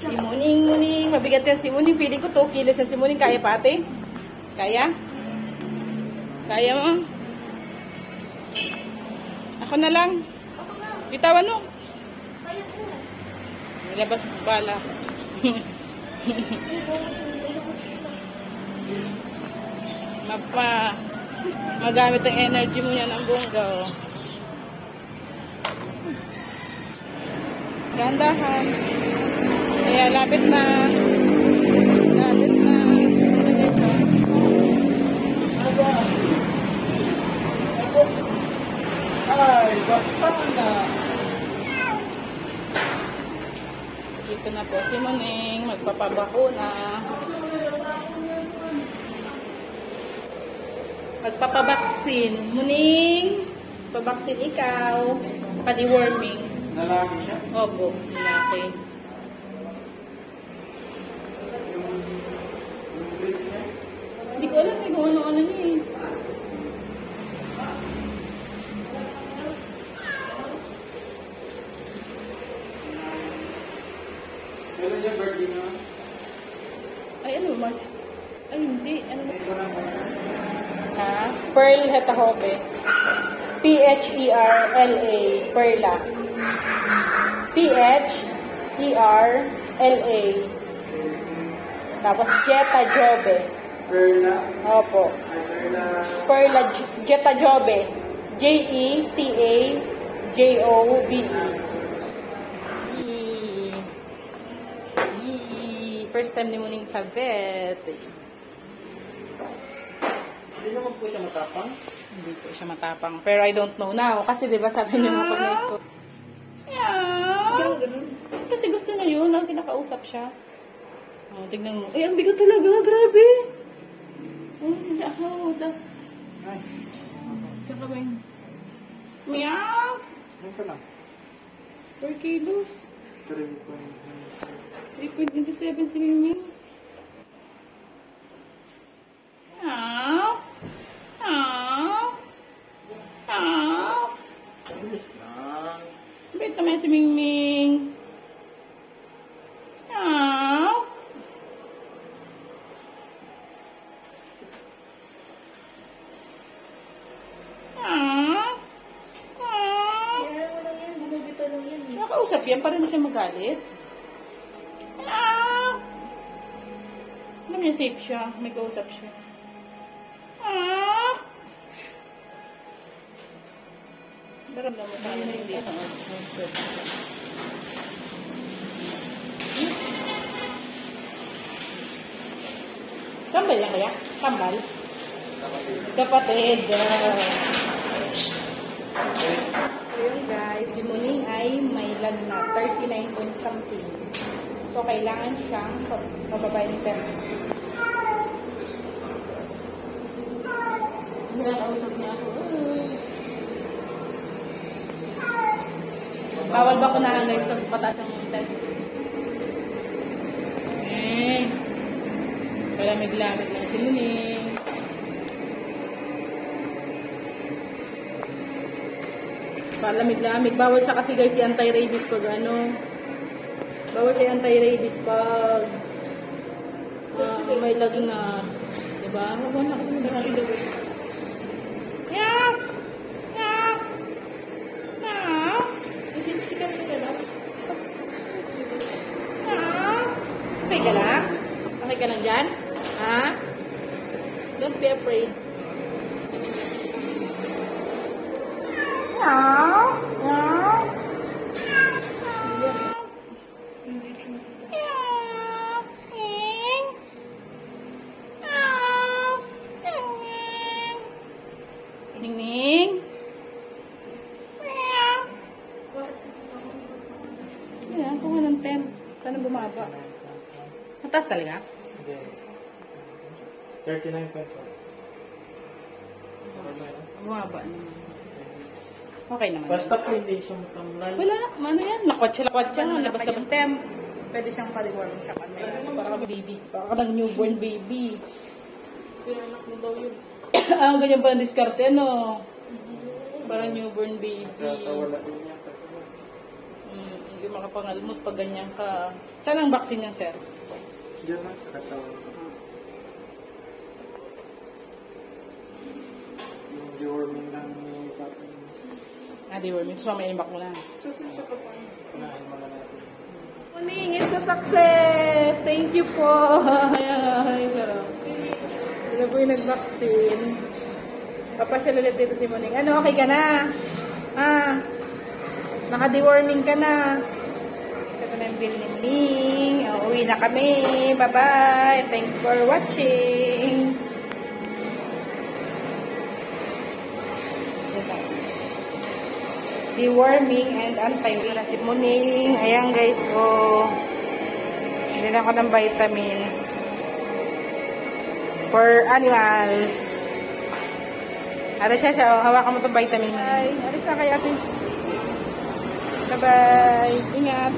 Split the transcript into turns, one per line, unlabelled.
Si Muning. Mabigat yan si Muning. Feeling ko 2 kilos yan si Muning. Kaya pa ate? Kaya? Kaya mo? Ako na lang. Bitawan mo. Labas bala. Magamit ang energy mo yan ang bongga. Oh. Gandahan. Kaya lapit na. Lapit na.
Ay, baksan na.
Dito na po si Muning. Magpapabakuna. Magpapabaksin. Muning. Pabaksin ikaw. Pa-deworming.
Lalaki siya?
Opo, lalaki. Hindi ko alam kung ano-ano niya eh.
Kailan niya birthday na?
Ay, ano March? Ay, hindi. Ano ba? Ha? Pearl Hetahobe. P-H-E-R-L-A. Perla. P-H-E-R-L-A. Tapos Jetta Jobe.
Perla?
Opo. Perla Jetta Jobe. J-E-T-A-J-O-B-E. First time ni Muning sa vet.
Hindi naman po siya matapang?
Hindi po siya matapang. Pero I don't know now. Kasi diba sabi niyo mga pag-next. Yeah. Kasi gusto na yun. Nang kinakausap siya. Oh, tignan mo. Ay, ang bigat talaga. Grabe. Hindi ako. Das.
Ay.
Tsaka ba yun? Meow.
Ano ka lang?
4 kilos. 3.27 si Miming.
Bilis lang.
Bait naman si Mingming. Nakausap yan para hindi siya magalit. Alam niya safe siya. May kausap siya. Daramdam mo sa akin hindi. Tambal yan kaya? Tambal? Kapatid. So yun guys, si Muning ay may lag na 39 point something. So kailangan siyang mababay ng 10. Nakausap niya ako. Bawal ba ko na guys pag pataas ng test? Palamig-lamig lang si Muning. Palamig-lamig. Bawal siya kasi guys si anti-rabies pag ano. Bawal siya anti-rabies pag may lag na. Diba? Huwag na ako nagkakilog. Yeah! Yeah! Yeah! Isip-sikat ka na. Yeah! Okay ka lang? Okay ka lang dyan? Ha? Don't be afraid. Yeah! Yeah! Ning. Ayan, kuha ng 10. Paano bumaba? Mataas talaga?
Hindi. 39.5.
Bumaba naman. Okay naman.
Basta po hindi siya matamlay.
Wala. Ano yan? Lakwat siya. Labas-labas temp. Pwede siyang paliwarming sa kanila. Para baby. Para ng newborn baby. Pero anak mo daw yun. Ganyan pa ang diskarte, no? Parang newborn baby.
Wala din niya.
Hindi makapangalmot pag ganyan ka. Saan ang vaccine niyan, sir?
Diyan lang sa katawan. Yung deworming lang ni Papa.
Deworming. So, may imbak mo na.
Kunain mo na natin.
Morning, it's a success! Thank you po! Ay, sarap. Sila po yung nag-vaccine. Papasyal ulit dito si Moning. Ano, okay ka na? Naka-deworming ka na. Ito na yung bill ni Moning. Uwi na kami. Bye-bye! Thanks for watching! Deworming and anti-wing na si Moning. Ayan guys, hindi na ako ng vitamins for animals. Aras siya, hawakan mo itong vitamin. Bye. Alis na kayo ate. Bye-bye. Ingat.